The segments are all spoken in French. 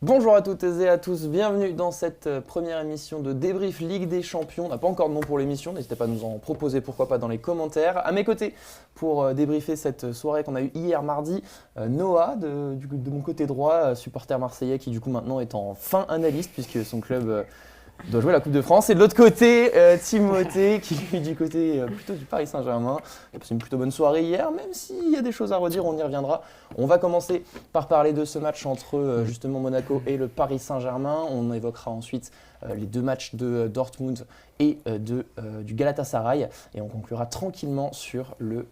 Bonjour à toutes et à tous, bienvenue dans cette première émission de débrief Ligue des Champions. On n'a pas encore de nom pour l'émission, n'hésitez pas à nous en proposer, pourquoi pas dans les commentaires. À mes côtés, pour débriefer cette soirée qu'on a eue hier mardi, Noah, de mon côté droit, supporter marseillais qui du coup maintenant est en fin analyste puisque son club doit jouer la Coupe de France. Et de l'autre côté, Timothée qui est du côté plutôt du Paris Saint-Germain. Il a passé une plutôt bonne soirée hier, même s'il y a des choses à redire, on y reviendra. On va commencer par parler de ce match entre justement Monaco et le Paris Saint-Germain. On évoquera ensuite les deux matchs de Dortmund et du Galatasaray. Et on conclura tranquillement sur le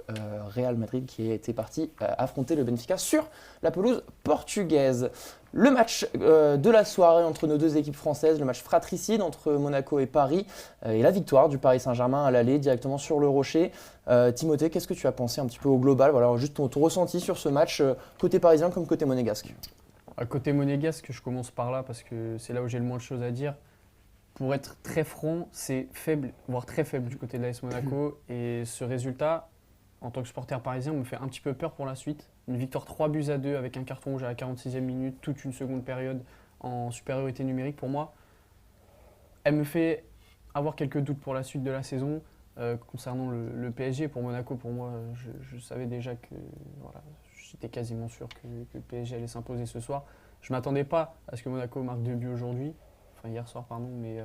Real Madrid qui a été parti affronter le Benfica sur la pelouse portugaise. Le match de la soirée entre nos deux équipes françaises, le match fratricide entre Monaco et Paris, et la victoire du Paris Saint-Germain à l'aller directement sur le Rocher. Timothée, qu'est-ce que tu as pensé un petit peu au global? Voilà, juste ton ressenti sur ce match, côté parisien comme côté monégasque. Côté monégasque, je commence par là parce que c'est là où j'ai le moins de choses à dire. Pour être très franc, c'est faible, voire très faible du côté de l'AS Monaco. Et ce résultat, en tant que supporter parisien, me fait un petit peu peur pour la suite. Une victoire 3-2 avec un carton rouge à la 46e minute, toute une seconde période en supériorité numérique pour moi. Elle me fait avoir quelques doutes pour la suite de la saison. Concernant le PSG, pour Monaco, pour moi, je savais déjà que voilà, j'étais quasiment sûr que le PSG allait s'imposer ce soir. Je ne m'attendais pas à ce que Monaco marque 2 buts aujourd'hui. Hier soir, pardon, mais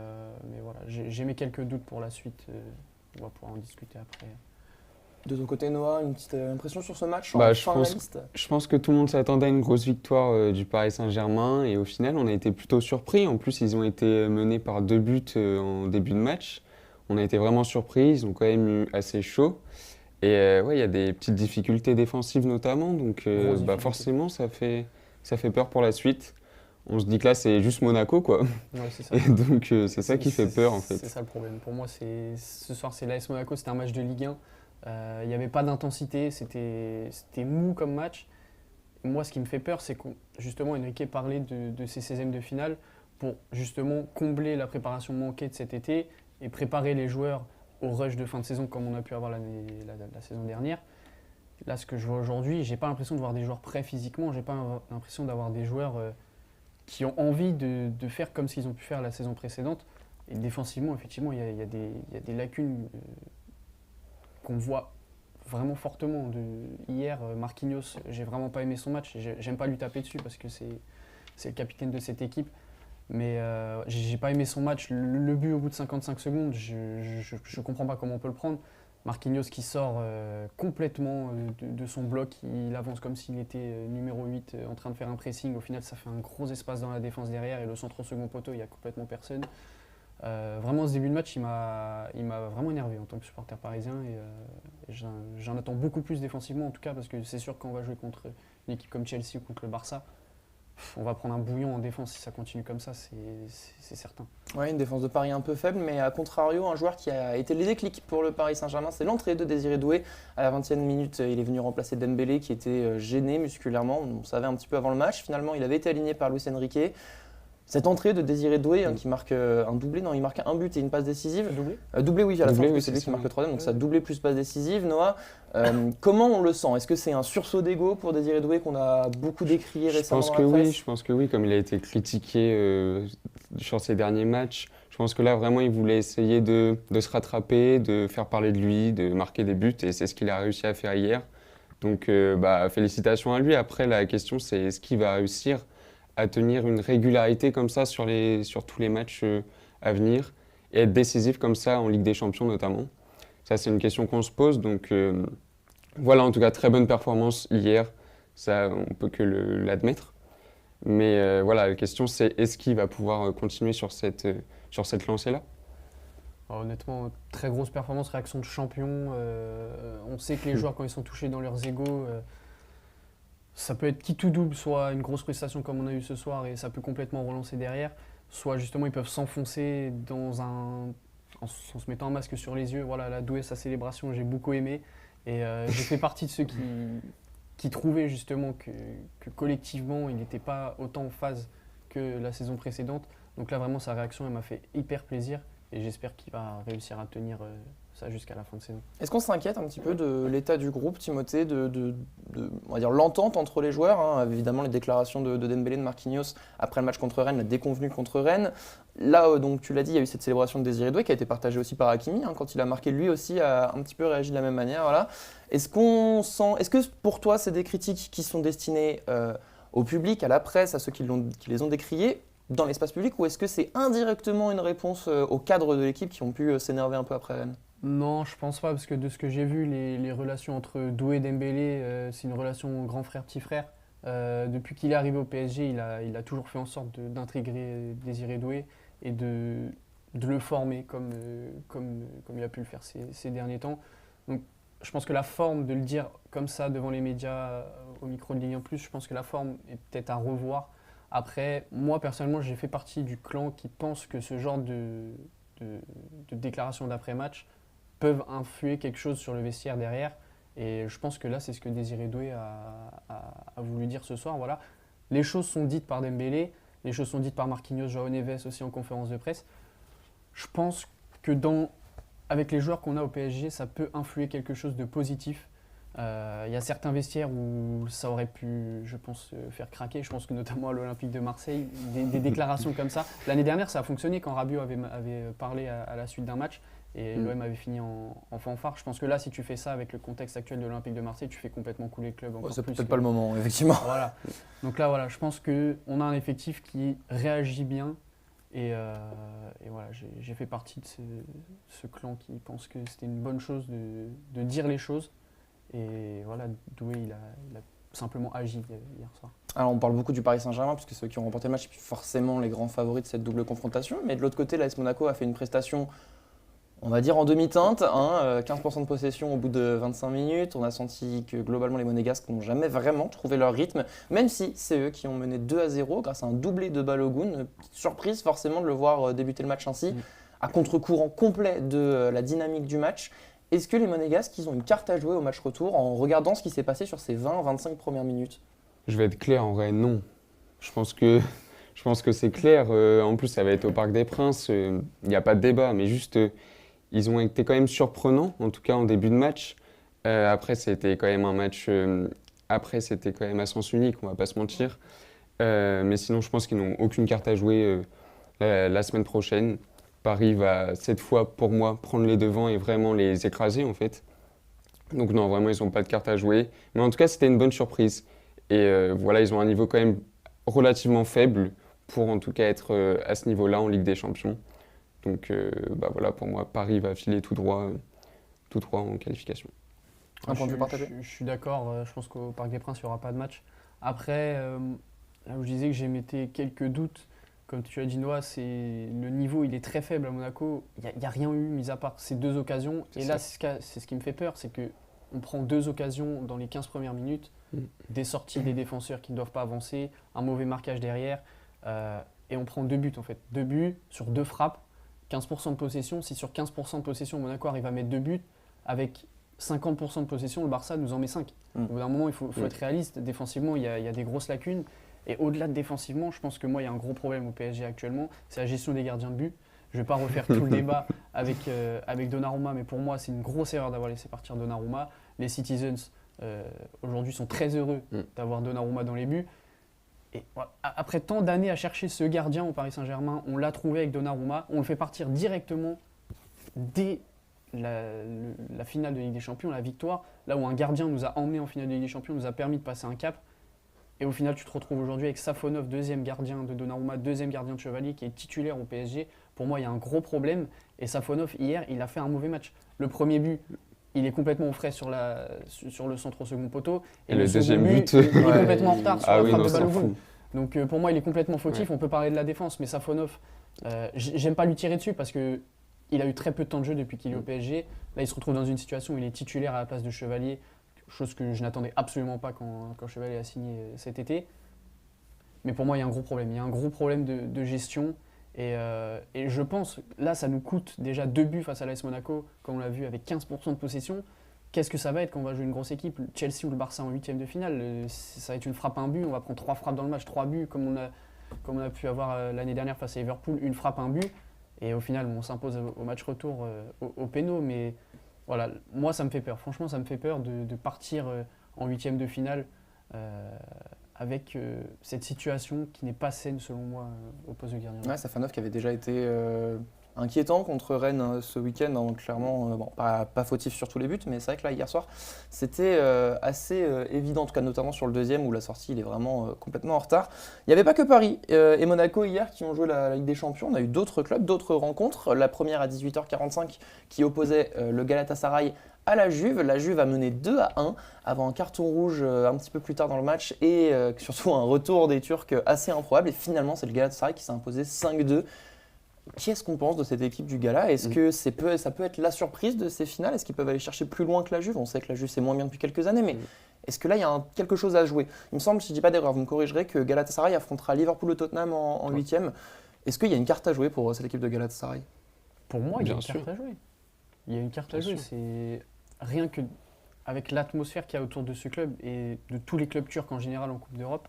voilà, j'ai mes quelques doutes pour la suite. On va pouvoir en discuter après. De ton côté, Noah, une petite impression sur ce match Je pense que tout le monde s'attendait à une grosse victoire du Paris Saint-Germain et au final, on a été plutôt surpris. En plus, ils ont été menés par 2 buts en début de match. On a été vraiment surpris, ils ont quand même eu assez chaud. Et ouais, il y a des petites difficultés défensives notamment, donc forcément, ça fait peur pour la suite. On se dit que là, c'est juste Monaco, quoi. Ouais, c'est ça. Et donc, c'est ça qui fait peur, en fait. C'est ça le problème. Pour moi, ce soir, c'est l'AS Monaco, c'était un match de Ligue 1. Il n'y avait pas d'intensité, c'était mou comme match. Moi, ce qui me fait peur, c'est que justement, Enrique parlait de ces 16e de finale pour justement combler la préparation manquée de cet été et préparer les joueurs au rush de fin de saison comme on a pu avoir la saison dernière. Là, ce que je vois aujourd'hui, j'ai pas l'impression de voir des joueurs prêts physiquement, j'ai pas l'impression d'avoir des joueurs qui ont envie de faire comme ce qu'ils ont pu faire la saison précédente. Et défensivement, effectivement, il y a des lacunes qu'on voit vraiment fortement. Hier, Marquinhos, j'ai vraiment pas aimé son match. J'aime pas lui taper dessus parce que c'est le capitaine de cette équipe. Mais j'ai pas aimé son match. Le but au bout de 55 secondes, je comprends pas comment on peut le prendre. Marquinhos qui sort complètement de son bloc, il avance comme s'il était numéro 8 en train de faire un pressing. Au final, ça fait un gros espace dans la défense derrière et le centre au second poteau, il n'y a complètement personne. Vraiment, ce début de match, il m'a vraiment énervé en tant que supporter parisien et j'en attends beaucoup plus défensivement en tout cas parce que c'est sûr que quand on va jouer contre une équipe comme Chelsea ou contre le Barça, on va prendre un bouillon en défense si ça continue comme ça, c'est certain. Ouais, une défense de Paris un peu faible, mais à contrario, un joueur qui a été le déclic pour le Paris Saint-Germain, c'est l'entrée de Désiré Doué. À la 20e minute, il est venu remplacer Dembélé qui était gêné musculairement. On savait un petit peu avant le match. Finalement, il avait été aligné par Luis Enrique. Cette entrée de Désiré Doué qui marque un doublé, non, il marque un but et une passe décisive. Doublé oui, à la fin, c'est lui qui marque le troisième, donc ça doublé plus passe décisive. Noah, comment on le sent? Est-ce que c'est un sursaut d'ego pour Désiré Doué qu'on a beaucoup décrié récemment dans la presse? Je pense que oui, comme il a été critiqué sur ses derniers matchs. Je pense que là, vraiment, il voulait essayer de se rattraper, de faire parler de lui, de marquer des buts, et c'est ce qu'il a réussi à faire hier. Donc, félicitations à lui. Après, la question, c'est est-ce qu'il va réussir à tenir une régularité comme ça sur tous les matchs à venir et être décisif comme ça en Ligue des Champions notamment. Ça, c'est une question qu'on se pose. Donc voilà, en tout cas, très bonne performance hier. Ça, on peut que l'admettre. Mais voilà, la question, c'est est-ce qu'il va pouvoir continuer sur cette lancée-là? Alors, honnêtement, très grosse performance, réaction de champion. On sait que les joueurs, quand ils sont touchés dans leurs égos, ça peut être quitte ou double, soit une grosse prestation comme on a eu ce soir et ça peut complètement relancer derrière, soit justement ils peuvent s'enfoncer en se mettant un masque sur les yeux. Voilà, la Doué, sa célébration, j'ai beaucoup aimé et j'ai fait partie de ceux qui trouvaient justement que collectivement il n'était pas autant en phase que la saison précédente. Donc là vraiment sa réaction elle m'a fait hyper plaisir et j'espère qu'il va réussir à tenir ça jusqu'à la fin de saison. Est-ce qu'on s'inquiète un petit peu de l'état du groupe, Timothée, on va dire l'entente entre les joueurs, hein, évidemment les déclarations de Dembélé, de Marquinhos après le match contre Rennes, la déconvenue contre Rennes. Là, donc tu l'as dit, il y a eu cette célébration de Désiré Doué qui a été partagée aussi par Hakimi, hein, quand il a marqué, lui aussi a un petit peu réagi de la même manière. Voilà. Est-ce que pour toi, c'est des critiques qui sont destinées au public, à la presse, à ceux qui les ont décriées dans l'espace public, ou est-ce que c'est indirectement une réponse aux cadres de l'équipe qui ont pu s'énerver un peu après Rennes? Non, je pense pas, parce que de ce que j'ai vu, les relations entre Doué et Dembélé, c'est une relation grand frère-petit frère. Depuis qu'il est arrivé au PSG, il a toujours fait en sorte d'intégrer Désiré Doué et de le former comme il a pu le faire ces derniers temps. Donc je pense que la forme de le dire comme ça devant les médias, au micro de Ligue 1+, je pense que la forme est peut-être à revoir. Après, moi personnellement, j'ai fait partie du clan qui pense que ce genre de déclaration d'après-match peuvent influer quelque chose sur le vestiaire derrière. Et je pense que là, c'est ce que Désiré Doué a voulu dire ce soir. Voilà. Les choses sont dites par Dembélé, les choses sont dites par Marquinhos, João Neves aussi en conférence de presse. Je pense que avec les joueurs qu'on a au PSG, ça peut influer quelque chose de positif. Il y a certains vestiaires où ça aurait pu, je pense, faire craquer. Je pense que notamment à l'Olympique de Marseille, des déclarations comme ça. L'année dernière, ça a fonctionné quand Rabiot avait parlé à la suite d'un match et l'OM avait fini en fanfare. Je pense que là, si tu fais ça avec le contexte actuel de l'Olympique de Marseille, tu fais complètement couler le club. C'est peut-être pas le moment, effectivement. Voilà. Donc là, voilà, je pense qu'on a un effectif qui réagit bien. Et voilà, j'ai fait partie de ce clan qui pense que c'était une bonne chose de dire les choses. Et voilà, Doué, il a simplement agi hier soir. Alors on parle beaucoup du Paris Saint-Germain, puisque ceux qui ont remporté le match, et puis forcément les grands favoris de cette double confrontation. Mais de l'autre côté, l'AS Monaco a fait une prestation, on va dire en demi-teinte, 15% de possession au bout de 25 minutes. On a senti que globalement les Monégasques n'ont jamais vraiment trouvé leur rythme, même si c'est eux qui ont mené 2-0 grâce à un doublé de Balogun. Petite surprise forcément de le voir débuter le match ainsi, à contre-courant complet de la dynamique du match. Est-ce que les Monégasques, ils ont une carte à jouer au match retour en regardant ce qui s'est passé sur ces 20-25 premières minutes? Je vais être clair, en vrai, non. Je pense que c'est clair. En plus, ça va être au Parc des Princes. Il n'y a pas de débat, mais juste, ils ont été quand même surprenants, en tout cas en début de match. Après, c'était quand même un match. C'était quand même à sens unique, on va pas se mentir. Mais sinon, je pense qu'ils n'ont aucune carte à jouer la semaine prochaine. Paris va cette fois, pour moi, prendre les devants et vraiment les écraser en fait. Donc non, vraiment, ils n'ont pas de carte à jouer. Mais en tout cas, c'était une bonne surprise. Et voilà, ils ont un niveau quand même relativement faible pour en tout cas être à ce niveau-là en Ligue des Champions. Donc voilà, pour moi, Paris va filer tout droit en qualification. Un point de vue partagé. Je suis d'accord, je pense qu'au Parc des Princes, il n'y aura pas de match. Après, là où je disais que j'émettais quelques doutes, comme tu as dit, Noah, le niveau il est très faible à Monaco. Il n'y a rien eu, mis à part ces deux occasions. Et là, c'est ce qui me fait peur, c'est qu'on prend deux occasions dans les 15 premières minutes, des sorties des défenseurs qui ne doivent pas avancer, un mauvais marquage derrière, et on prend deux buts en fait. Deux buts sur deux frappes, 15% de possession. Si sur 15% de possession, Monaco arrive à mettre deux buts, avec 50% de possession, le Barça nous en met 5. Au bout d'un moment, il faut être réaliste. Défensivement, il y a des grosses lacunes. Et au-delà de défensivement, je pense que moi, il y a un gros problème au PSG actuellement, c'est la gestion des gardiens de but. Je ne vais pas refaire tout le débat avec Donnarumma, mais pour moi, c'est une grosse erreur d'avoir laissé partir Donnarumma. Les Citizens, aujourd'hui, sont très heureux d'avoir Donnarumma dans les buts. Et voilà, après tant d'années à chercher ce gardien au Paris Saint-Germain, on l'a trouvé avec Donnarumma, on le fait partir directement dès la finale de Ligue des Champions, la victoire, là où un gardien nous a emmenés en finale de Ligue des Champions, nous a permis de passer un cap. Et au final, tu te retrouves aujourd'hui avec Safonov, deuxième gardien de Donnarumma, deuxième gardien de Chevalier, qui est titulaire au PSG. Pour moi, il y a un gros problème. Et Safonov, hier, il a fait un mauvais match. Le premier but, il est complètement au frais sur le centre au second poteau. Et le deuxième but, il est complètement en retard sur la frappe de Balogun. Donc pour moi, il est complètement fautif. On peut parler de la défense, mais Safonov, j'aime pas lui tirer dessus parce qu'il a eu très peu de temps de jeu depuis qu'il est au PSG. Là, il se retrouve dans une situation où il est titulaire à la place de Chevalier. Chose que je n'attendais absolument pas quand Chevalier a signé cet été. Mais pour moi, il y a un gros problème. Il y a un gros problème de gestion. Et je pense, là, ça nous coûte déjà 2 buts face à l'AS Monaco, comme on l'a vu, avec 15% de possession. Qu'est-ce que ça va être quand on va jouer une grosse équipe? Chelsea ou le Barça en 8e de finale, ça va être une frappe à un but. On va prendre 3 frappes dans le match, 3 buts, comme on a pu avoir l'année dernière face à Liverpool, une frappe, un but. Et au final, on s'impose au match retour au péno. Mais voilà, moi, ça me fait peur. Franchement, ça me fait peur de partir en huitième de finale avec cette situation qui n'est pas saine, selon moi, au poste de gardien. Ouais, Safanov qui avait déjà été inquiétant contre Rennes ce week-end, hein, clairement, bon, pas fautif sur tous les buts, mais c'est vrai que là, hier soir, c'était assez évident, en tout cas notamment sur le deuxième où la sortie, il est vraiment complètement en retard. Il n'y avait pas que Paris et Monaco hier qui ont joué la Ligue des Champions, on a eu d'autres clubs, d'autres rencontres. La première à 18h45 qui opposait le Galatasaray à la Juve. La Juve a mené 2-1 avant un carton rouge un petit peu plus tard dans le match et surtout un retour des Turcs assez improbable. Et finalement, c'est le Galatasaray qui s'est imposé 5-2. Qu'est-ce qu'on pense de cette équipe du Gala? Est-ce que ça peut être la surprise de ces finales? Est-ce qu'ils peuvent aller chercher plus loin que la Juve? On sait que la Juve c'est moins bien depuis quelques années, mais est-ce que là il y a quelque chose à jouer? Il me semble, si je ne dis pas d'erreur, vous me corrigerez, que Galatasaray affrontera Liverpool ou Tottenham en huitième. Est-ce qu'il y a une carte à jouer pour cette équipe de Galatasaray? Pour moi, il y a une carte à jouer. Il y a une carte à jouer. C'est rien que avec l'atmosphère qu'il y a autour de ce club et de tous les clubs turcs en général en Coupe d'Europe.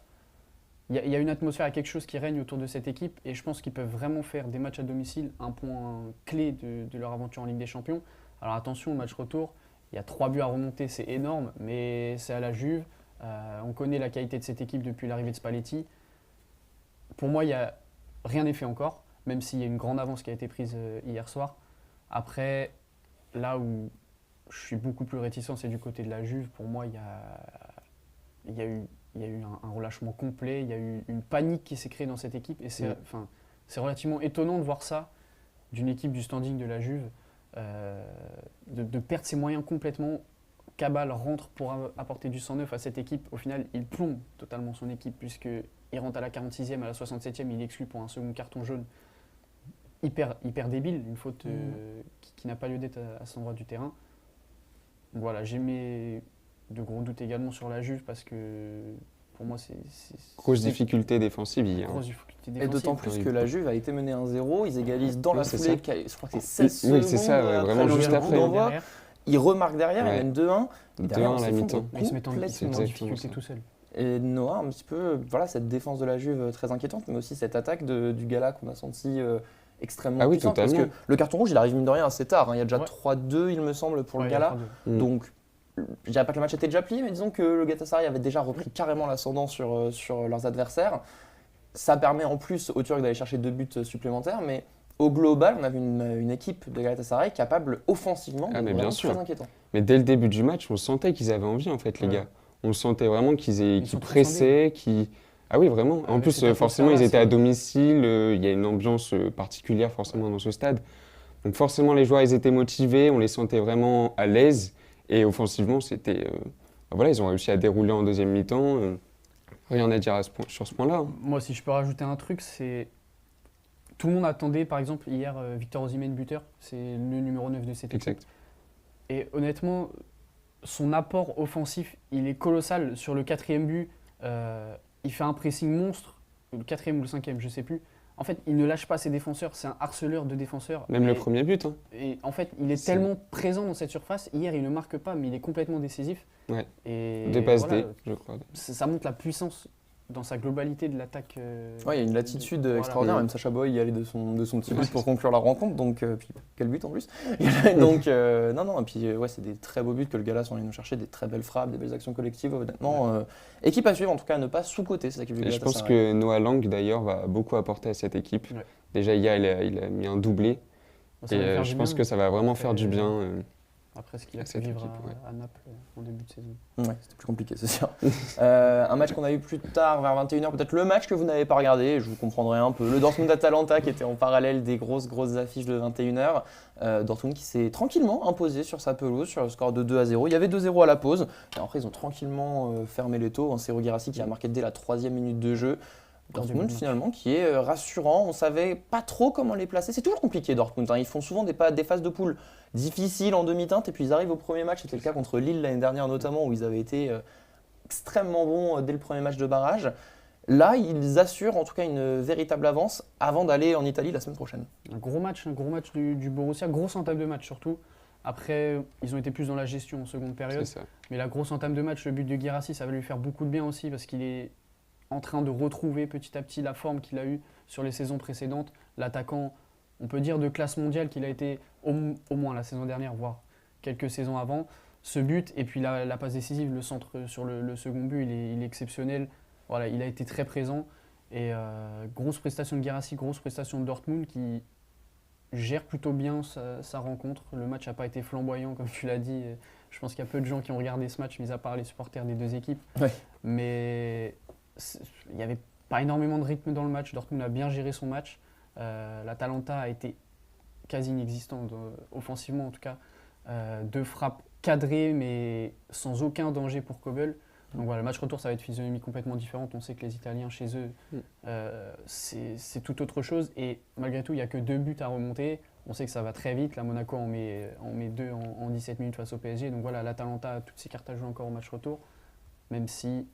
Il y a une atmosphère, il y a quelque chose qui règne autour de cette équipe et je pense qu'ils peuvent vraiment faire des matchs à domicile un point clé de leur aventure en Ligue des Champions. Alors attention, le match retour, il y a 3 buts à remonter, c'est énorme, mais c'est à la Juve. On connaît la qualité de cette équipe depuis l'arrivée de Spalletti. Pour moi, rien n'est fait encore, même s'il y a une grande avance qui a été prise hier soir. Après, là où je suis beaucoup plus réticent, c'est du côté de la Juve. Pour moi, il y a eu un relâchement complet, il y a eu une panique qui s'est créée dans cette équipe et c'est relativement étonnant de voir ça d'une équipe du standing de la Juve, de perdre ses moyens complètement. Cabal rentre pour apporter du sang neuf à cette équipe. Au final, il plombe totalement son équipe puisqu'il rentre à la 46e, à la 67e, il est exclu pour un second carton jaune. Hyper débile, une faute qui n'a pas lieu d'être à cet endroit du terrain. Voilà, j'ai mis de gros doutes également sur la Juve parce que pour moi c'est grosse difficulté défensive hier. Et d'autant plus que la Juve a été menée 1-0, ils égalisent dans la foulée, je crois que c'est 16 secondes. Oui, c'est ça, vraiment juste après. Ils remarquent derrière, ils mènent 2-1. 2-1 à la mi-temps. Ils se mettent en difficulté tout seul. Et Noah, un petit peu, voilà, cette défense de la Juve très inquiétante, mais aussi cette attaque du Gala qu'on a senti extrêmement puissante. Parce que le carton rouge, il arrive mine de rien assez tard. Il y a déjà 3-2, il me semble, pour le Gala. Donc, je dirais pas que le match était déjà plié, mais disons que le Galatasaray avait déjà repris carrément l'ascendant sur leurs adversaires. Ça permet en plus aux Turcs d'aller chercher 2 buts supplémentaires, mais au global, on avait une équipe de Galatasaray capable offensivement de vraiment très inquiétant. Mais dès le début du match, on sentait qu'ils avaient envie en fait, les gars. On sentait vraiment qu'ils pressaient, Ah oui, vraiment. En plus, forcément, ils étaient à domicile, il y a une ambiance particulière forcément dans ce stade. Donc forcément, les joueurs, ils étaient motivés, on les sentait vraiment à l'aise. Et offensivement, c'était, voilà, ils ont réussi à dérouler en deuxième mi-temps. Rien à dire sur ce point-là. Moi, si je peux rajouter un truc, c'est tout le monde attendait, par exemple, hier, Victor Osimhen buteur. C'est le numéro 9 de cette équipe. Exact. Et honnêtement, son apport offensif, il est colossal. Sur le 4e but, il fait un pressing monstre. Le 4e ou le 5e, je ne sais plus. En fait, il ne lâche pas ses défenseurs, c'est un harceleur de défenseurs. Même le premier but. Hein. Et en fait, il est tellement présent dans cette surface. Hier, il ne marque pas, mais il est complètement décisif. Ouais. Et des passes D, je crois. Ça montre la puissance dans sa globalité de l'attaque. Ouais, il y a une latitude extraordinaire. Même Sacha Boey y allait de son petit but pour conclure la rencontre. Donc, puis, quel but en plus. Donc, non. Et puis, c'est des très beaux buts que le Gala sont allés nous chercher, des très belles frappes, des belles actions collectives. Honnêtement, équipe à suivre, en tout cas, à ne pas sous-coter cette équipe du Gala. Je pense que Noah Lang, d'ailleurs, va beaucoup apporter à cette équipe. Ouais. Déjà, hier, il a mis un doublé. Et je pense que ça va vraiment faire du bien. Après ce qu'il a fait vivre à Naples en début de saison. Ouais, c'était plus compliqué, c'est sûr. Un match qu'on a eu plus tard, vers 21h, peut-être le match que vous n'avez pas regardé, je vous comprendrai un peu. Le Dortmund-Atalanta qui était en parallèle des grosses affiches de 21h. Dortmund qui s'est tranquillement imposé sur sa pelouse, sur le score de 2-0. Il y avait 2-0 à la pause. Et après, ils ont tranquillement fermé les taux. Serhou Guirassy qui a marqué dès la 3e minute de jeu. Dortmund finalement qui est rassurant, on savait pas trop comment les placer, c'est toujours compliqué Dortmund, ils font souvent des phases de poule difficiles en demi-teinte et puis ils arrivent au premier match, c'était le cas contre Lille l'année dernière notamment où ils avaient été extrêmement bons dès le premier match de barrage. Là ils assurent en tout cas une véritable avance avant d'aller en Italie la semaine prochaine. Un gros match du Borussia, grosse entame de match surtout. Après, ils ont été plus dans la gestion en seconde période, mais la grosse entame de match, le but de Guirassy, ça va lui faire beaucoup de bien aussi parce qu'il est en train de retrouver petit à petit la forme qu'il a eue sur les saisons précédentes. L'attaquant on peut dire, de classe mondiale qu'il a été au moins la saison dernière, voire quelques saisons avant. Ce but et puis la passe décisive, le centre sur le second but, il est exceptionnel. Voilà, il a été très présent. Et grosse prestation de Guirassy, grosse prestation de Dortmund qui gère plutôt bien sa rencontre. Le match n'a pas été flamboyant, comme tu l'as dit. Je pense qu'il y a peu de gens qui ont regardé ce match, mis à part les supporters des deux équipes. Ouais. Mais il n'y avait pas énormément de rythme dans le match. Dortmund a bien géré son match. L'Atalanta a été quasi inexistante, offensivement en tout cas. 2 frappes cadrées, mais sans aucun danger pour Kobel. Donc voilà, le match retour, ça va être physionomie complètement différente. On sait que les Italiens, chez eux, c'est tout autre chose. Et malgré tout, il n'y a que 2 buts à remonter. On sait que ça va très vite. Là, Monaco en met 2 en 17 minutes face au PSG. Donc voilà, l'Atalanta a toutes ses cartes à jouer encore au match retour. Même si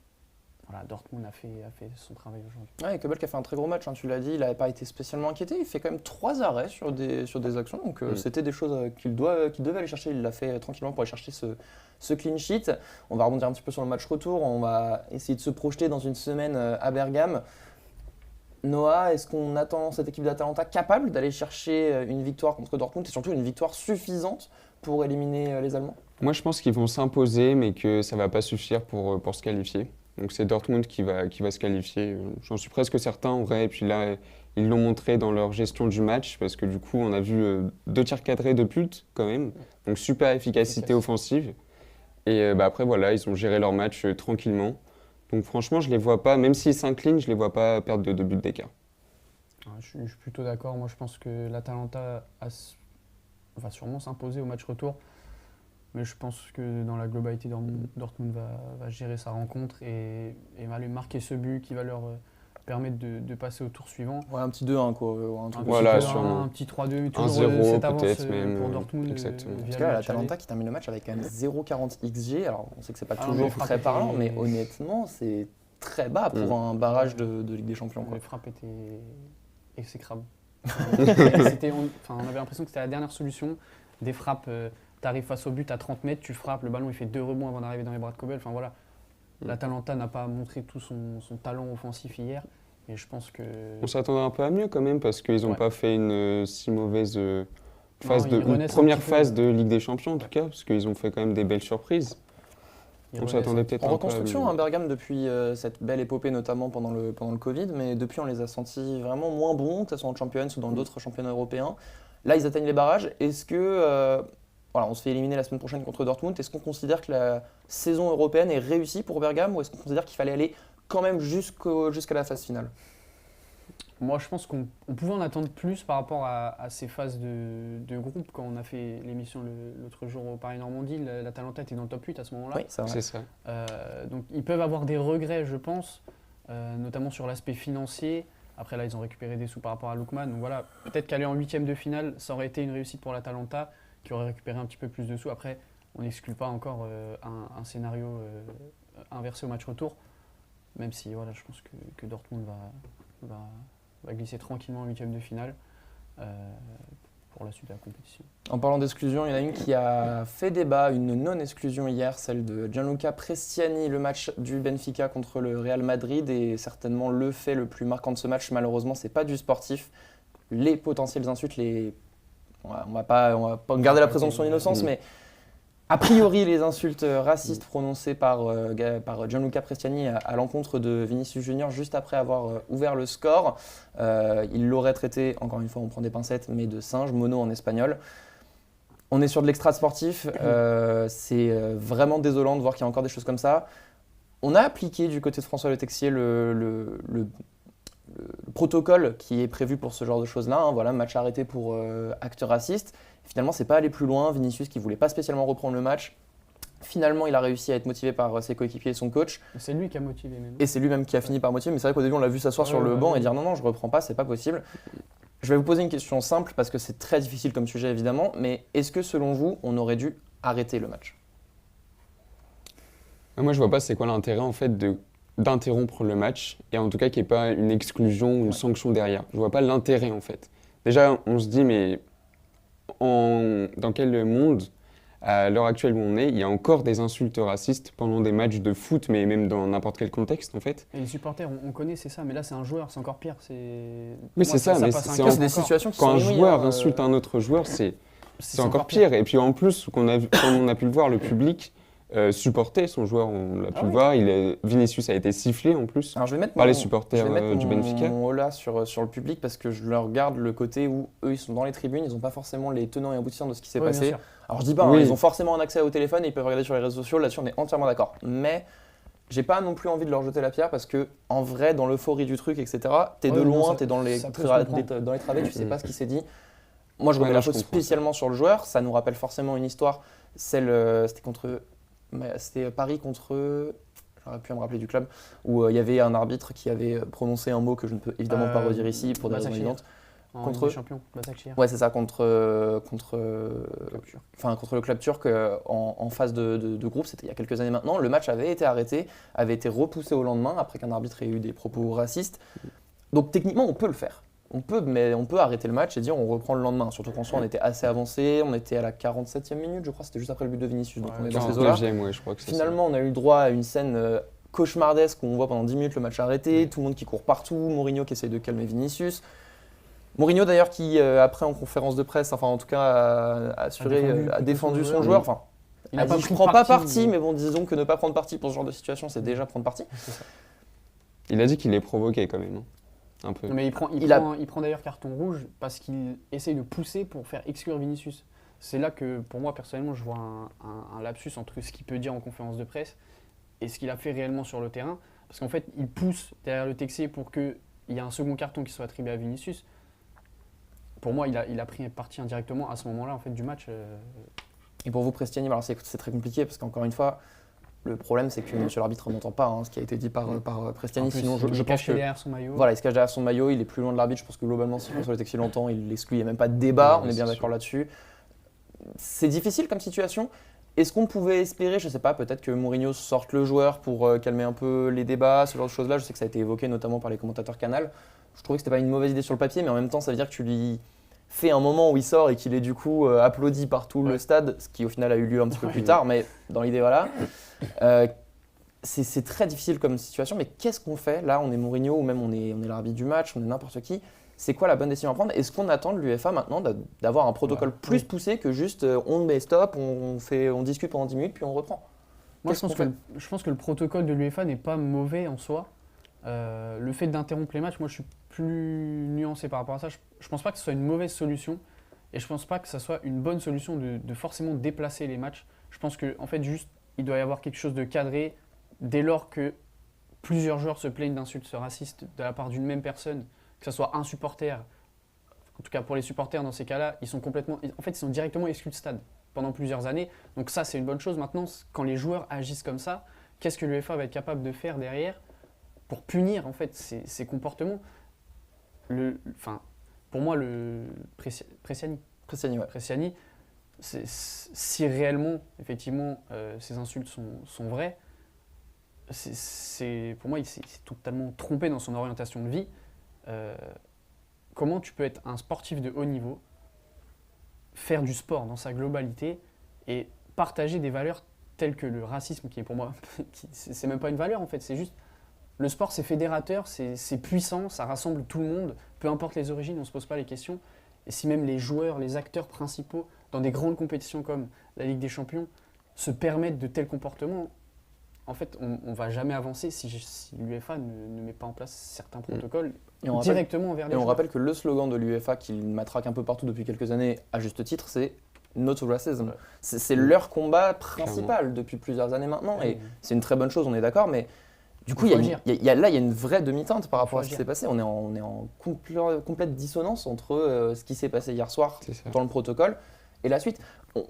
voilà, Dortmund a fait son travail aujourd'hui. Ouais, Kobel qui a fait un très gros match, hein, tu l'as dit, il n'avait pas été spécialement inquiété. Il fait quand même 3 arrêts sur des actions. Donc c'était des choses qu'il devait aller chercher. Il l'a fait tranquillement pour aller chercher ce clean sheet. On va rebondir un petit peu sur le match retour. On va essayer de se projeter dans une semaine à Bergame. Noah, est-ce qu'on attend cette équipe d'Atalanta capable d'aller chercher une victoire contre Dortmund et surtout une victoire suffisante pour éliminer les Allemands? Moi, je pense qu'ils vont s'imposer, mais que ça ne va pas suffire pour se qualifier. Donc c'est Dortmund qui va se qualifier. J'en suis presque certain, en vrai. Et puis là, ils l'ont montré dans leur gestion du match, parce que du coup, on a vu 2 tirs cadrés de but, quand même. Donc super efficacité offensive. Et après, voilà, ils ont géré leur match tranquillement. Donc franchement, je ne les vois pas, même s'ils s'inclinent, je ne les vois pas perdre de 2 buts d'écart. Je suis plutôt d'accord. Moi, je pense que l'Atalanta va sûrement s'imposer au match retour. Mais je pense que dans la globalité, Dortmund va gérer sa rencontre et va lui marquer ce but qui va leur permettre de passer au tour suivant. Ouais, un petit 2-1 quoi. Un truc voilà, aussi. sûrement. Un petit 3-2, 1-0 cette avance peut-être même. pour Dortmund. Exactement. Parce que là, l'Atalanta qui termine le match avec quand même 0,40 XG. Alors on sait que c'est pas toujours les frappes très parlant, étaient- mais honnêtement, c'est très bas pour un barrage de Ligue des Champions, quoi. Les frappes étaient exécrables. On avait l'impression que c'était la dernière solution. Des frappes, tu arrives face au but à 30 mètres, tu frappes, le ballon il fait 2 rebonds avant d'arriver dans les bras de Kobel. Enfin voilà, l'Atalanta n'a pas montré tout son talent offensif hier, mais je pense que... On s'attendait un peu à mieux quand même, parce qu'ils n'ont pas fait une si mauvaise ils une renaissent première un petit phase peu. de Ligue des Champions en tout cas, parce qu'ils ont fait quand même des belles surprises. Ils On renaissent s'attendait peut-être En un peu à reconstruction, mieux. hein, Bergame, depuis cette belle épopée, notamment pendant le Covid, mais depuis on les a sentis vraiment moins bons, que ce soit en Champions ou dans d'autres championnats européens. Là, ils atteignent les barrages. Est-ce que, voilà, on se fait éliminer la semaine prochaine contre Dortmund, est-ce qu'on considère que la saison européenne est réussie pour Bergame ou est-ce qu'on considère qu'il fallait aller quand même jusqu'à la phase finale? Moi, je pense qu'on pouvait en attendre plus par rapport à ces phases de groupe. Quand on a fait l'émission l'autre jour au Paris-Normandie, l'Atalanta était dans le top 8 à ce moment-là. Oui, c'est vrai. C'est ça. Donc ils peuvent avoir des regrets, je pense, notamment sur l'aspect financier. Après là, ils ont récupéré des sous par rapport à Lookman. Donc voilà, peut-être qu'aller en 8e de finale, ça aurait été une réussite pour l'Atalanta, qui aurait récupéré un petit peu plus de sous. Après, on n'exclut pas encore un scénario inversé au match retour, même si voilà, je pense que Dortmund va glisser tranquillement en 8e de finale pour la suite de la compétition. En parlant d'exclusion, il y en a une qui a fait débat, une non-exclusion hier, celle de Gianluca Prestiani, le match du Benfica contre le Real Madrid, et certainement le fait le plus marquant de ce match, malheureusement, c'est pas du sportif. Les potentielles insultes, on va pas garder la présomption d'innocence, mais a priori, les insultes racistes prononcées par Gianluca Prestiani à l'encontre de Vinicius Junior juste après avoir ouvert le score, il l'aurait traité, encore une fois on prend des pincettes, mais de singe, mono en espagnol. On est sur de l'extra sportif, c'est vraiment désolant de voir qu'il y a encore des choses comme ça. On a appliqué du côté de François Le Texier le protocole qui est prévu pour ce genre de choses-là, hein, voilà, match arrêté pour acte raciste. Finalement, c'est pas allé plus loin. Vinicius qui voulait pas spécialement reprendre le match. Finalement, il a réussi à être motivé par ses coéquipiers et son coach. C'est lui qui a motivé même. Et c'est lui-même qui a fini par motiver. Mais c'est vrai qu'au début, on l'a vu s'asseoir sur le banc et dire non, je reprends pas, c'est pas possible. Je vais vous poser une question simple parce que c'est très difficile comme sujet évidemment. Mais est-ce que selon vous, on aurait dû arrêter le match? Moi, je vois pas c'est quoi l'intérêt en fait d'interrompre le match et en tout cas qu'il n'y ait pas une exclusion ou une sanction derrière. Je vois pas l'intérêt en fait. Déjà, on se dit mais dans quel monde à l'heure actuelle où on est, il y a encore des insultes racistes pendant des matchs de foot, mais même dans n'importe quel contexte en fait. Et les supporters, on connaît, c'est ça, mais là c'est un joueur, c'est encore pire. Oui, c'est ça, mais passe un c'est cap C'est des encore. situations qui Quand un sont inouïes, joueur hein, insulte un autre joueur, c'est encore pire. Et puis en plus, comme on a pu le voir, le public supportait son joueur, on l'a pu le voir. Vinicius a été sifflé en plus Alors, je vais mettre par les je supporters vais mettre du Benfica. mon holà sur le public parce que je leur regarde le côté où eux ils sont dans les tribunes, ils n'ont pas forcément les tenants et aboutissants de ce qui s'est Ouais, passé. bien sûr. Alors je dis pas, hein, Oui. ils ont forcément un accès au téléphone et ils peuvent regarder sur les réseaux sociaux, là-dessus on est entièrement d'accord. Mais j'ai pas non plus envie de leur jeter la pierre parce que en vrai, dans l'euphorie du truc, etc., t'es de Ouais, non, loin, ça- t'es dans les ça peut se comprendre. dans les travées, tu sais pas ce qui s'est dit. Moi je remets Ouais, la non, je faute comprends. spécialement sur le joueur, ça nous rappelle forcément une histoire, c'était Paris contre, j'aurais pu me rappeler du club, où il y avait un arbitre qui avait prononcé un mot que je ne peux évidemment pas redire ici pour des raisons Başakşehir. évidentes. En Contre- Ligue des Champions, Başakşehir. Ouais, c'est ça, contre le club turc en phase de groupe, c'était il y a quelques années maintenant. Le match avait été arrêté, avait été repoussé au lendemain après qu'un arbitre ait eu des propos racistes. Donc techniquement, on peut le faire. On peut arrêter le match et dire on reprend le lendemain. Surtout qu'en soi, on était assez avancé, on était à la 47e minute, je crois, c'était juste après le but de Vinicius. Donc Ouais, on est dans ces eaux-là. 49e, ouais, je crois que c'est ça. Finalement, on a eu le droit à une scène cauchemardesque où on voit pendant 10 minutes le match arrêté, tout le monde qui court partout, Mourinho qui essaye de calmer Vinicius. Mourinho d'ailleurs qui, après en conférence de presse, enfin en tout cas a défendu son joueur. Enfin, Il a a pas dit je pris prends pas parti, parti, mais- mais bon disons que ne pas prendre parti pour ce genre de situation, c'est déjà prendre parti. C'est ça. Il a dit qu'il est provoqué quand même, hein. Un peu. Non, mais il prend d'ailleurs carton rouge parce qu'il essaye de pousser pour faire exclure Vinicius. C'est là que, pour moi, personnellement, je vois un lapsus entre ce qu'il peut dire en conférence de presse et ce qu'il a fait réellement sur le terrain. Parce qu'en fait, il pousse derrière le Texier pour qu'il y ait un second carton qui soit attribué à Vinicius. Pour moi, il a pris parti indirectement à ce moment-là en fait, du match. Et pour vous, Prestiani, alors c'est très compliqué parce qu'encore une fois, le problème c'est que monsieur l'arbitre n'entend pas ce qui a été dit par Prestiani. En plus, Sinon, il je est pense caché que derrière son maillot. voilà, il se cache derrière son maillot, il est plus loin de l'arbitre. Je pense que globalement, si François Le Texier l'entend, il l'exclut, il n'y a même pas de débat, Ouais, on est bien c'est d'accord là-dessus. C'est difficile comme situation. Est-ce qu'on pouvait espérer, je ne sais pas, peut-être que Mourinho sorte le joueur pour calmer un peu les débats, ce genre de choses-là. Je sais que ça a été évoqué notamment par les commentateurs Canal. Je trouvais que c'était pas une mauvaise idée sur le papier, mais en même temps, ça veut dire que tu lui fais un moment où il sort et qu'il est du coup applaudi par tout le stade, ce qui au final a eu lieu un petit peu plus tard, mais dans l'idée, voilà. C'est très difficile comme situation, mais qu'est-ce qu'on fait? Là, on est Mourinho ou même on est l'arbitre du match, on est n'importe qui. C'est quoi la bonne décision à prendre? Est-ce qu'on attend de l'UEFA maintenant d'avoir un protocole plus poussé que juste on met stop, on discute pendant 10 minutes puis on reprend? Moi, Qu'est-ce qu'on je pense que le protocole de l'UEFA n'est pas mauvais en soi. Le fait d'interrompre les matchs, moi, je suis plus nuancé par rapport à ça. Je ne pense pas que ce soit une mauvaise solution et je ne pense pas que ce soit une bonne solution de forcément déplacer les matchs. Je pense qu'en fait, juste, il doit y avoir quelque chose de cadré dès lors que plusieurs joueurs se plaignent d'insultes racistes de la part d'une même personne, que ce soit un supporter. En tout cas, pour les supporters, dans ces cas-là, ils sont directement exclus de stade pendant plusieurs années. Donc ça, c'est une bonne chose. Maintenant, quand les joueurs agissent comme ça, qu'est-ce que l'UEFA va être capable de faire derrière pour punir en fait ces comportements? Pour moi, Prestiani, Prestiani, ouais. si réellement, effectivement, ces insultes sont vraies, pour moi, il s'est totalement trompé dans son orientation de vie. Comment tu peux être un sportif de haut niveau, faire du sport dans sa globalité et partager des valeurs telles que le racisme, qui est pour moi, c'est même pas une valeur en fait, c'est juste le sport, c'est fédérateur, c'est puissant, ça rassemble tout le monde, peu importe les origines, on ne se pose pas les questions. Et si même les joueurs, les acteurs principaux dans des grandes compétitions comme la Ligue des Champions se permettent de tels comportements, en fait, on ne va jamais avancer si l'UEFA ne met pas en place certains protocoles directement envers les Et on joueurs. rappelle que le slogan de l'UEFA, qu'il matraque un peu partout depuis quelques années, à juste titre, c'est No to Racism. C'est leur combat principal depuis plusieurs années maintenant. Et c'est une très bonne chose, on est d'accord, mais du coup, il y a une vraie demi-teinte par rapport à ce qui s'est passé. On est en complète dissonance entre ce qui s'est passé hier soir dans le protocole et la suite.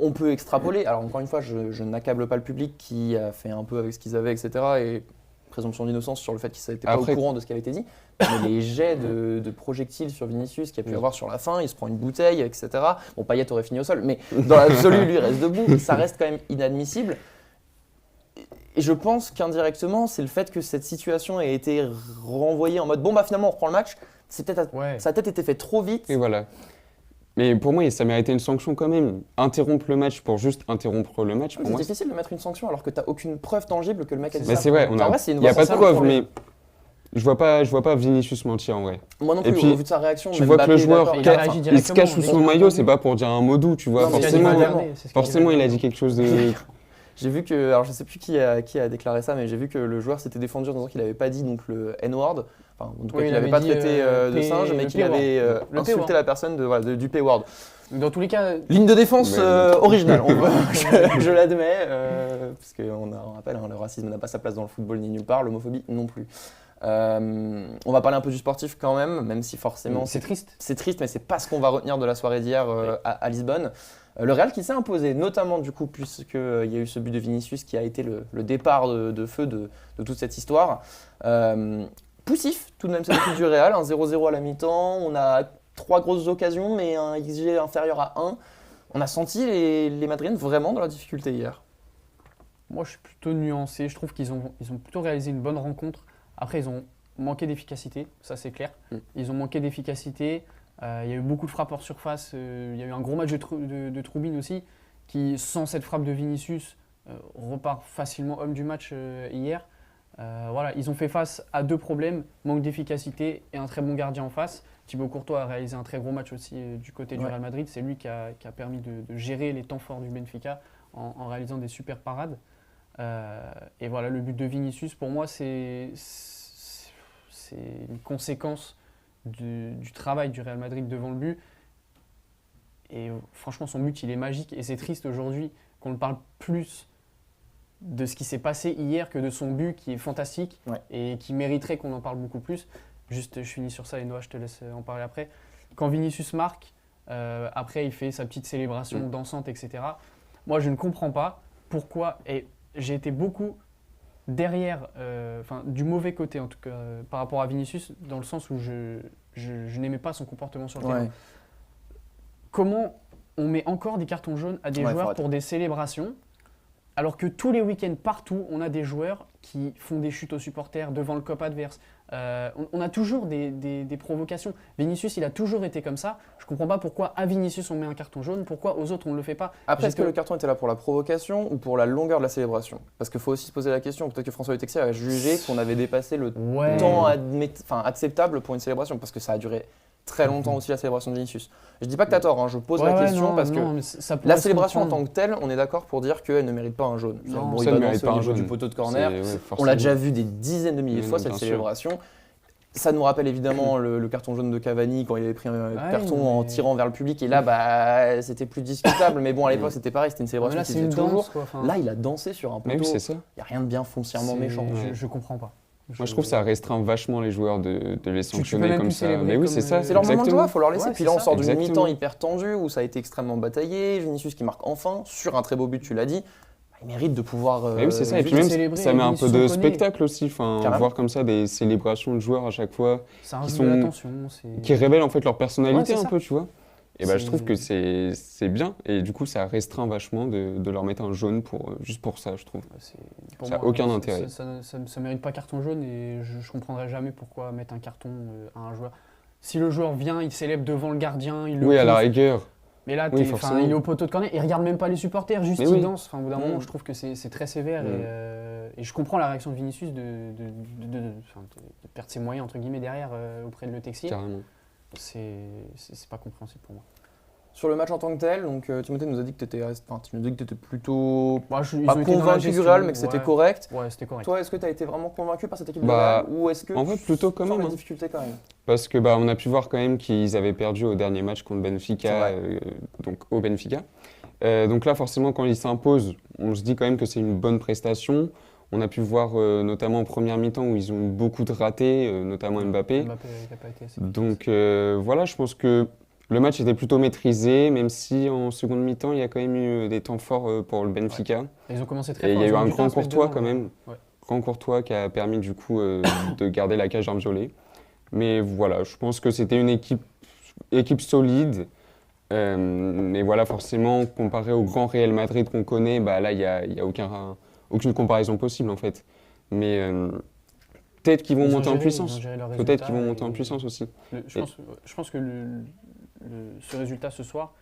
On peut extrapoler. Alors encore une fois, je n'accable pas le public qui a fait un peu avec ce qu'ils avaient, etc. Et présomption d'innocence sur le fait qu'ils n'étaient pas au courant de ce qui avait été dit. Mais les jets de projectiles sur Vinicius qu'il y a pu avoir sur la fin, il se prend une bouteille, etc. Bon, Payet aurait fini au sol, mais dans l'absolu, lui, il reste debout. Ça reste quand même inadmissible. Et je pense qu'indirectement, c'est le fait que cette situation ait été renvoyée en mode bon, bah finalement, on reprend le match. Ça a peut-être été fait trop vite. Et voilà. Mais pour moi, ça méritait une sanction quand même. Interrompre le match pour juste interrompre le match, pour C'est moi. difficile de mettre une sanction alors que t'as aucune preuve tangible que le mec a dit Mais ça. c'est vrai, En vrai, c'est une il n'y a vraie pas de sanction preuve, pour lui. mais je vois pas Vinicius mentir en vrai. Moi non Et plus, puis, au vu de sa réaction, Tu même vois que le Mbappé, joueur, d'accord, il a enfin, réagi il se directement, cache sous dès son qu'il a maillot, entendu. c'est pas pour dire un mot doux, tu vois. Non, mais il a dit Forcément, Valverde. forcément, il a dit quelque chose de. J'ai vu que, alors je sais plus qui a déclaré ça, mais j'ai vu que le joueur s'était défendu en disant qu'il n'avait pas dit donc le N-word, enfin en tout cas Oui, qu'il il n'avait avait pas dit, traité de P- singe, mais le qu'il P-word. avait Le insulté P-word. la personne du P-word. Dans tous les cas, Ligne de défense Ouais, originale, je l'admets, parce qu'on rappelle, hein, le racisme n'a pas sa place dans le football ni nulle part, l'homophobie non plus. On va parler un peu du sportif quand même si forcément c'est triste. c'est triste, mais c'est pas ce qu'on va retenir de la soirée d'hier à Lisbonne. Le Real qui s'est imposé, notamment du coup, puisqu'il y a eu ce but de Vinicius qui a été le départ de feu de toute cette histoire. Poussif, tout de même, cette équipe du Real, 1-0-0 à la mi-temps. On a 3 grosses occasions, mais un XG inférieur à 1. On a senti les Madrilènes vraiment dans la difficulté hier. Moi, je suis plutôt nuancé. Je trouve qu'ils ont plutôt réalisé une bonne rencontre. Après, ils ont manqué d'efficacité, ça c'est clair. Ils ont manqué d'efficacité. Il y a eu beaucoup de frappes hors surface. Il y a eu un gros match de Troubine aussi, qui, sans cette frappe de Vinicius, repart facilement homme du match hier. Voilà, ils ont fait face à 2 problèmes, manque d'efficacité et un très bon gardien en face. Thibaut Courtois a réalisé un très gros match aussi du côté du Real Madrid. C'est lui qui a permis de gérer les temps forts du Benfica en réalisant des super parades. Et voilà, le but de Vinicius, pour moi, c'est une conséquence du travail du Real Madrid devant le but. Et franchement, son but, il est magique. Et c'est triste aujourd'hui qu'on ne parle plus de ce qui s'est passé hier que de son but qui est fantastique et qui mériterait qu'on en parle beaucoup plus. Juste, je finis sur ça et Noah, je te laisse en parler après. Quand Vinicius marque, après, il fait sa petite célébration dansante, etc. Moi, je ne comprends pas pourquoi... Et j'ai été beaucoup derrière, du mauvais côté en tout cas, par rapport à Vinicius, dans le sens où je n'aimais pas son comportement sur le terrain. Comment on met encore des cartons jaunes à des joueurs pour des célébrations, alors que tous les week-ends, partout, on a des joueurs qui font des chutes aux supporters devant le cop adverse. On a toujours des provocations. Vinicius, il a toujours été comme ça. Je ne comprends pas pourquoi à Vinicius on met un carton jaune, pourquoi aux autres on ne le fait pas. Après, est-ce que le carton était là pour la provocation ou pour la longueur de la célébration? Parce qu'il faut aussi se poser la question, peut-être que François Texier a jugé qu'on avait dépassé le temps acceptable pour une célébration, parce que ça a duré très longtemps aussi la célébration de Vinicius. Je dis pas que t'as tort, hein, je pose la question parce que la célébration en tant que telle, on est d'accord pour dire qu'elle ne mérite pas un jaune. Non, il ça va ne mérite danser pas au un niveau jaune. du poteau de corner. On forcément. l'a déjà vu des dizaines de milliers de fois cette bien sûr. célébration. Ça nous rappelle évidemment le carton jaune de Cavani quand il avait pris un carton en tirant vers le public et là c'était plus discutable, mais bon à l'époque c'était pareil, c'était une célébration qui faisait toujours. Là il a dansé sur un poteau, c'est ça. Il n'y a rien de bien foncièrement méchant. Je comprends pas. Moi, je trouve que ça restreint vachement les joueurs de les sanctionner même comme plus ça. célébrer Mais oui, comme, c'est ça. C'est leur moment de joie, il faut leur laisser. Ouais, Puis là, on c'est sort ça. d'une Exactement. mi-temps hyper tendue où ça a été extrêmement bataillé. Vinicius qui marque enfin sur un très beau but, tu l'as dit. Il mérite de pouvoir. Mais oui, c'est ça. Et puis juste même, célébrer, ça met un peu Vinicius, de on connaît. spectacle aussi. Enfin, Carrément. voir comme ça des célébrations de joueurs à chaque fois Ça qui rajoute sont- de l'attention. qui révèlent en fait leur personnalité Ouais, c'est un ça. peu, tu vois. Et bah, je C'est- trouve que c'est bien. Et du coup, ça restreint vachement de leur mettre un jaune juste pour ça, je trouve. Pour Ça a moi, aucun intérêt. Ça mérite pas carton jaune et je comprendrai jamais pourquoi mettre un carton à un joueur. Si le joueur vient, il célèbre devant le gardien, il le Oui, à la pousse. rigueur. Mais là, Oui, forcément. il est au poteau de corner, il regarde même pas les supporters, juste Mais il oui. danse. Enfin, au bout d'un moment, je trouve que c'est très sévère et je comprends la réaction de Vinicius de perdre ses moyens entre guillemets derrière auprès de Le Texier. Carrément. C'est pas compréhensible pour moi. Sur le match en tant que tel, donc Timothée nous a dit que tu étais plutôt Moi, ils pas ont été dans la convaincu du gestion, Real, mais que c'était ouais. correct. Ouais, c'était correct. Toi, est-ce que tu as été vraiment convaincu par cette équipe du Bah, Real ou est-ce que en vrai, plutôt quand tu sens même, la hein. difficulté quand même? Parce que on a pu voir quand même qu'ils avaient perdu au dernier match contre Benfica, donc au Benfica. Donc là, forcément, quand ils s'imposent, on se dit quand même que c'est une bonne prestation. On a pu voir notamment en première mi-temps où ils ont eu beaucoup de ratés, notamment Mbappé. Mbappé n'a pas été assez. Donc voilà, je pense que le match était plutôt maîtrisé, même si en seconde mi-temps, il y a quand même eu des temps forts pour le Benfica. Ils ont commencé très Et fort. il y a ils eu ont un mis du temps grand à se mettre Courtois dedans, quand même. ouais. Grand Courtois qui a permis du coup de garder la cage violet. Mais voilà, je pense que c'était une équipe solide. Mais voilà, forcément, comparé au grand Real Madrid qu'on connaît, là, il n'y a aucune comparaison possible en fait. Mais peut-être qu'ils vont Ils ont monter en géré- puissance. ils ont géré leurs Peut-être résultats qu'ils vont monter en et- puissance aussi. Je pense que ce résultat ce soir,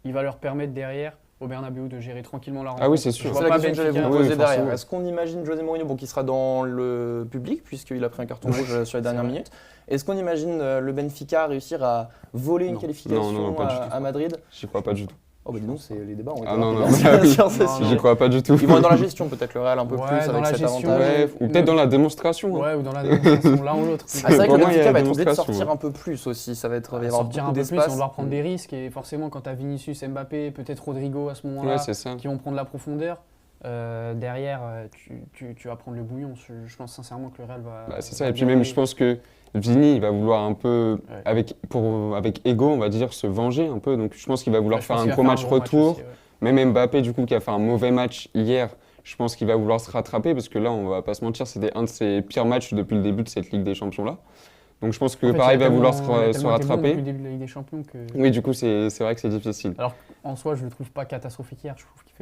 il va leur permettre derrière au Bernabéu de gérer tranquillement la rencontre. Ah oui, c'est sûr. Je vois C'est la pas question que j'allais Benfica- vous Oui, poser derrière. forcément. Est-ce qu'on imagine José Mourinho, qui sera dans le public, puisqu'il a pris un carton rouge sur les dernières vrai. minutes, est-ce qu'on imagine le Benfica réussir à voler une Non. qualification Non, pas du tout. à Madrid? J'y crois pas du tout. Oh bah dis donc, les débats ont été Ah non, rapides, non, hein, bah oui. c'est sûr. Non, J'y crois pas du tout. Ils vont être dans la gestion peut-être, le Real un peu Ouais, plus dans avec la cet gestion. avantage. Ouais, ou peut-être dans la démonstration. hein. Ouais, ou dans la démonstration, l'un ou l'autre. Ah, c'est vrai que le Pour moi, il y Benfica a la va être obligé de démonstration, sortir hein. un peu plus aussi, ça va être, il va y avoir Sortir beaucoup un peu plus, on d'espace. va devoir prendre des risques et forcément quand tu as Vinicius, Mbappé, peut-être Rodrigo à ce moment-là, Ouais, c'est ça. qui vont prendre la profondeur, derrière tu vas prendre le bouillon. Je pense sincèrement que le Real va... Bah, c'est ça. va Et puis bien même, aller. je pense que Vini, il va vouloir un peu, Ouais. avec ego, on va dire, se venger un peu. Donc je pense qu'il va vouloir Ouais, je faire pense un qu'il va gros match gros retour. aussi, ouais. Même Mbappé, du coup, qui a fait un mauvais match hier, je pense qu'il va vouloir se rattraper parce que là, on va pas se mentir, c'était un de ses pires matchs depuis le début de cette Ligue des Champions-là. Donc je pense que En fait, pareil, il il a va vouloir tellement- il a se tellement été bon rattraper. depuis le début de la Ligue des Champions que... Oui, du coup, c'est vrai que c'est difficile. Alors en soi, je le trouve pas catastrophique hier. Je trouve qu'il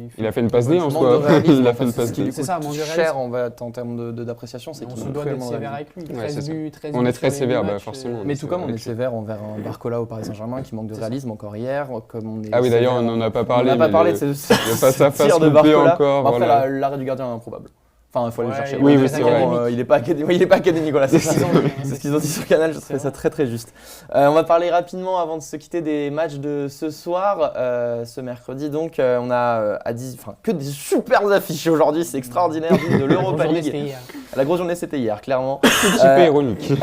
fait... Il a fait une passe D en Manque de soi. réalisme, Il a en fait une fait, passe ce qui D. lui C'est coûte ça, manque de réalisme. cher en termes d'appréciation, c'est on qu'il se manque doit d'être cruellement de sévère réalisme. avec lui. Ouais, 13 c'est ça. buts, 13 On buts est sur très les sévère, matchs, bah, forcément. Mais Donc, tout comme on est avec lui. sévère envers un Barcola au Paris Saint-Germain qui manque de C'est ça. réalisme encore hier, comme on est Ah oui, d'ailleurs, sévère- on n'en a pas on parlé. n'a pas mais parlé le- de ce face-à-face tir de loupé Barcola. encore, Bon, après, voilà. l'arrêt du gardien est improbable. Enfin, il faut aller le Ouais, chercher. il Oui, est oui, très c'est vrai. académique. Il n'est pas académique, voilà, c'est C'est ce qu'ils ça. ont dit, hein. C'est ce qu'ils ont dit sur Canal, je trouvais ça très très juste. On va parler rapidement avant de se quitter des matchs de ce soir, ce mercredi. Donc, on a que des super affiches aujourd'hui, c'est extraordinaire. De l'Europa Aujourd'hui, League. c'était hier. La grosse journée, c'était hier, clairement. Petit peu ironique.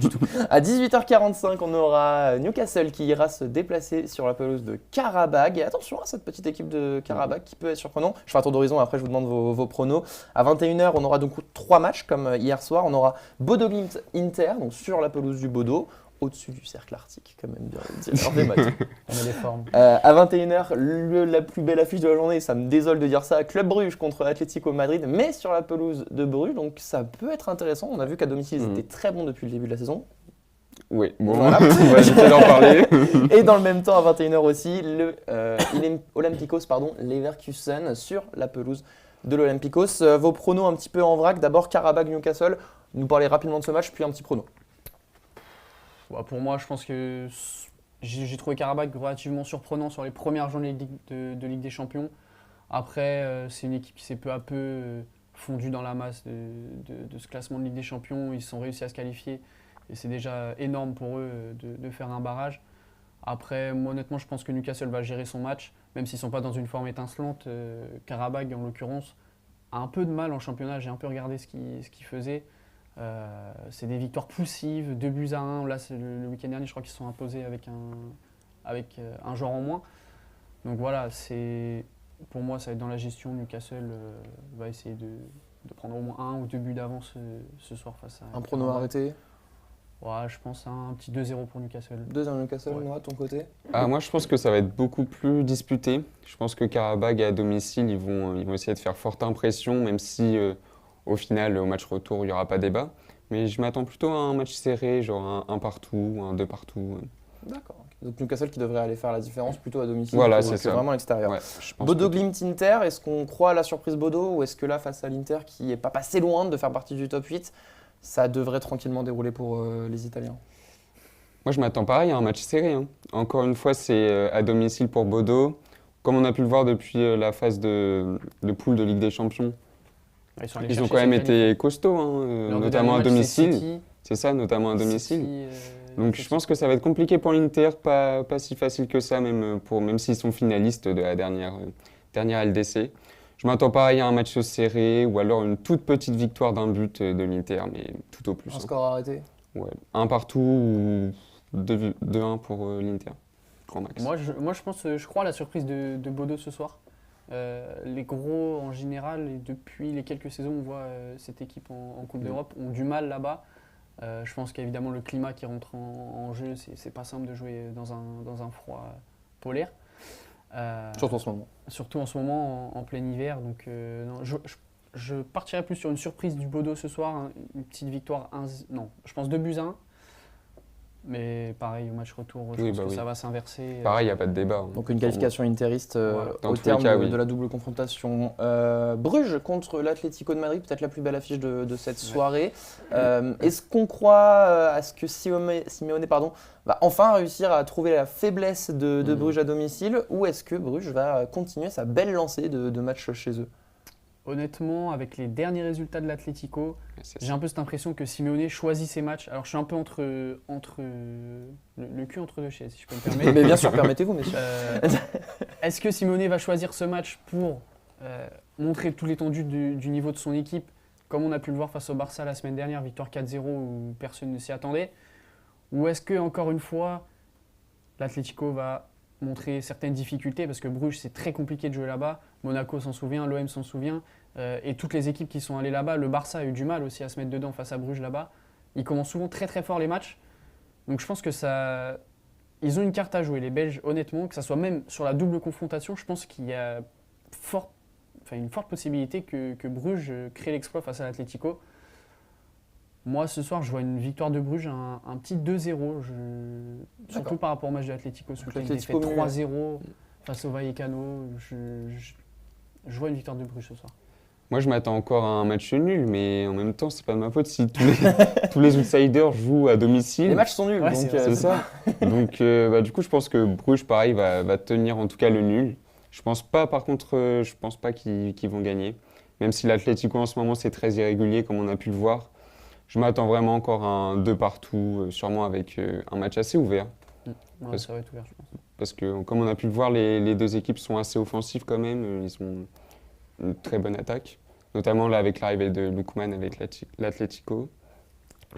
Du tout. À 18h45, on aura Newcastle qui ira se déplacer sur la pelouse de Karabakh. Et attention à cette petite équipe de Karabakh qui peut être surprenante. Je fais un tour d'horizon, après je vous demande vos pronos. À 21h, on aura donc 3 matchs comme hier soir. On aura Bodo Glimt Inter, donc sur la pelouse du Bodo, au-dessus du cercle arctique, quand même bien le dire. Des matchs. On a des formes. À 21h, la plus belle affiche de la journée, ça me désole de dire ça, Club Bruges contre Atlético Madrid, mais sur la pelouse de Bruges, donc ça peut être intéressant. On a vu qu'à domicile, ils étaient très bons depuis le début de la saison. Oui, bon, Voilà. on va éviter d'en parler. Et dans le même temps, à 21h aussi, le Olympiakos, Leverkusen sur la pelouse de l'Olympiakos. Vos pronos un petit peu en vrac, d'abord Karabakh-Newcastle, nous parler rapidement de ce match, puis un petit prono. Bah, pour moi, je pense que j'ai trouvé Karabakh relativement surprenant sur les premières journées de Ligue des Champions. Après, c'est une équipe qui s'est peu à peu fondue dans la masse de ce classement de Ligue des Champions. Ils ont réussi à se qualifier et c'est déjà énorme pour eux de faire un barrage. Après, moi honnêtement, je pense que Newcastle va gérer son match, même s'ils ne sont pas dans une forme étincelante. Karabakh, en l'occurrence, a un peu de mal en championnat. J'ai un peu regardé ce qu'ils faisaient. C'est des victoires poussives, 2-1. Là, le week-end dernier, je crois qu'ils se sont imposés avec un joueur en moins. Donc voilà, pour moi, ça va être dans la gestion. Newcastle va essayer de prendre au moins 1 ou 2 buts d'avance ce soir face à Un prono Karabakh. arrêté, Ouais, je pense un petit 2-0 pour Newcastle. 2-1 Newcastle, Ouais. Noah, de ton côté. Ah, moi, je pense que ça va être beaucoup plus disputé. Je pense que Karabakh, à domicile, ils vont essayer de faire forte impression, même si au final, au match retour, il n'y aura pas débat. Mais je m'attends plutôt à un match serré, genre un partout, un 2 partout. D'accord. Donc Newcastle qui devrait aller faire la différence plutôt à domicile. Voilà, que c'est ça. vraiment à l'extérieur. Ouais, je pense Bodo plutôt. Glimt Inter, est-ce qu'on croit à la surprise Bodo ou est-ce que là, face à l'Inter qui n'est pas passé loin de faire partie du top 8, ça devrait tranquillement dérouler pour les Italiens? Moi, je m'attends pareil à un match serré, hein. Encore une fois, c'est à domicile pour Bodo. Comme on a pu le voir depuis la phase de poule de Ligue des Champions, Ils sont allés ils ont chercher quand même ces qualifs. été costauds, hein, Leurs deux notamment à derniers matchs, c'est domicile. City, C'est ça, notamment à domicile. City, Donc je pense que ça va être compliqué pour l'Inter, pas si facile que ça, même s'ils sont finalistes de la dernière LDC. Je m'attends pareil à un match serré ou alors une toute petite victoire d'un but de l'Inter, mais tout au plus. Un hein. score arrêté? Ouais. Un partout ou 2-1 pour l'Inter. Grand max. Moi, je crois à la surprise de Bodo ce soir. Les gros, en général, et depuis les quelques saisons, on voit cette équipe en Coupe d'Europe, ont du mal là-bas. Je pense qu'évidemment, le climat qui rentre en jeu, c'est pas simple de jouer dans un froid polaire. Surtout en ce moment. Surtout en ce moment, en plein hiver. Donc, non, je partirais plus sur une surprise du Bodo ce soir, hein, une petite victoire. Non, je pense 2-1. Mais pareil, au match retour, je Oui, pense bah que oui. ça va s'inverser. Pareil, il n'y a pas de débat. Hein. Donc une qualification interiste Voilà. Dans au tous les terme cas, de, oui. de la double confrontation. Bruges contre l'Atlético de Madrid, peut-être la plus belle affiche de cette soirée. Est-ce qu'on croit à ce que Simeone va enfin réussir à trouver la faiblesse de Bruges à domicile, ou est-ce que Bruges va continuer sa belle lancée de matchs chez eux? Honnêtement, avec les derniers résultats de l'Atlético, j'ai un peu cette impression que Simeone choisit ses matchs. Alors je suis un peu entre le cul entre deux chaises, si je peux me permettre. Mais bien sûr, permettez-vous, messieurs. Est-ce que Simeone va choisir ce match pour montrer toute l'étendue du niveau de son équipe, comme on a pu le voir face au Barça la semaine dernière, victoire 4-0 où personne ne s'y attendait? Ou est-ce que, encore une fois, l'Atlético va montrer certaines difficultés, parce que Bruges, c'est très compliqué de jouer là-bas. Monaco s'en souvient, l'OM s'en souvient, et toutes les équipes qui sont allées là-bas. Le Barça a eu du mal aussi à se mettre dedans face à Bruges là-bas. Ils commencent souvent très très fort les matchs. Donc je pense que ça... Ils ont une carte à jouer, les Belges, honnêtement, que ça soit même sur la double confrontation. Je pense qu'il y a une forte possibilité que Bruges crée l'exploit face à l'Atlético. Moi, ce soir, je vois une victoire de Bruges, un petit 2-0, surtout par rapport au match de l'Atlético. Ce week-end, il fait 3-0 face au Vallecano. Je vois une victoire de Bruges ce soir. Moi, je m'attends encore à un match nul, mais en même temps, c'est pas de ma faute si tous les outsiders jouent à domicile. Les matchs sont nuls, Ouais, donc C'est ça. Donc, du coup, je pense que Bruges, pareil, va tenir en tout cas le nul. Je pense pas qu'ils vont gagner. Même si l'Atlético en ce moment, c'est très irrégulier, comme on a pu le voir. Je m'attends vraiment encore à un 2 partout, sûrement avec un match assez ouvert. Ouais, ça va être ouvert, je pense. Parce que, comme on a pu le voir, les deux équipes sont assez offensives quand même. Ils ont une très bonne attaque. Notamment là, avec l'arrivée de Lookman avec l'Atlético.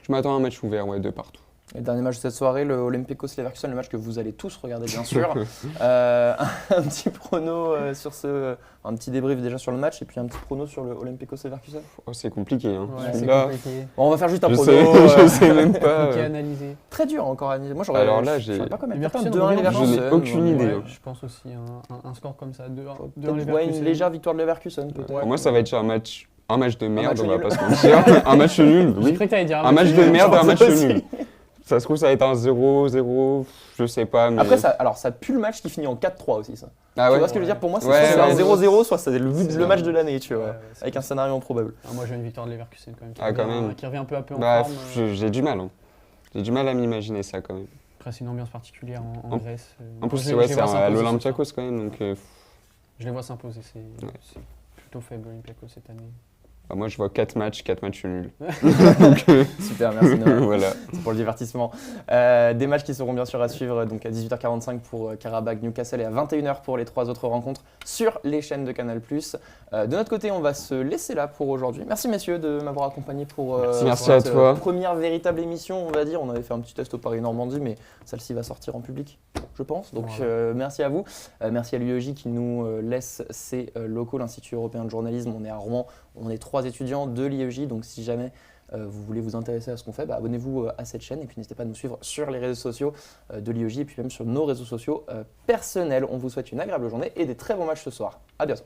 Je m'attends à un match ouvert, 2 partout. Et le dernier match de cette soirée, le Olympiakos-Leverkusen, le match que vous allez tous regarder bien sûr. Un petit prono sur un petit débrief déjà sur le match et puis un petit prono sur le Olympiakos-Leverkusen. Oh, c'est compliqué, hein. Ouais, c'est Celui-là, compliqué. Bon, on va faire juste un je prono. sais, je sais même pas. Compliqué à analyser. Très dur encore à analyser. Moi Alors là, je saurais pas comment mettre. Leverkusen, 2-1 je Leverkusen. n'ai aucune idée. Ouais, je pense aussi un score comme ça, 2-1 Peut-être, une légère victoire de Leverkusen peut-être. Pour moi, ça va être un match de merde, match on va nul. pas se mentir. Un match nul, J'ai oui. cru que t'allais dire Un match de merde et un match aussi. nul. Ça se trouve, ça va être un 0-0, je sais pas. Mais... Après, ça pue le match qui finit en 4-3 aussi, ça. Ah Tu ouais. vois ce que je veux dire? Pour moi, c'est Ouais, soit c'est un ouais. 0-0, soit c'est le C'est match ça. de l'année, tu vois. Ouais, c'est Avec un scénario improbable. moi, j'ai une victoire de Leverkusen quand même. Ah, quand même. Qui revient peu à peu en Bah, forme. j'ai du mal. Hein. J'ai du mal à m'imaginer ça quand même. Après, c'est une ambiance particulière en En- Grèce. En plus, Je les c'est vois s'imposer à ce l'Olympiakos soir. quand même. Donc, Je les vois s'imposer. C'est plutôt faible l'Olympiakos cette année. moi, je vois 4 matchs nuls. Super, merci Noah. Voilà. C'est pour le divertissement. Des matchs qui seront bien sûr à suivre donc à 18h45 pour Karabakh, Newcastle et à 21h pour les 3 autres rencontres sur les chaînes de Canal+. De notre côté, on va se laisser là pour aujourd'hui. Merci messieurs de m'avoir accompagné pour Merci à cette toi. première véritable émission, on va dire. On avait fait un petit test au Paris-Normandie, mais celle-ci va sortir en public, je pense. Donc merci à vous. Merci à l'UEJ qui nous laisse ses locaux, l'Institut européen de journalisme. On est à Rouen, on est 3 étudiants de l'IEJ, donc si jamais vous voulez vous intéresser à ce qu'on fait, abonnez-vous à cette chaîne et puis n'hésitez pas à nous suivre sur les réseaux sociaux de l'IEJ et puis même sur nos réseaux sociaux personnels. On vous souhaite une agréable journée et des très bons matchs ce soir. À bientôt.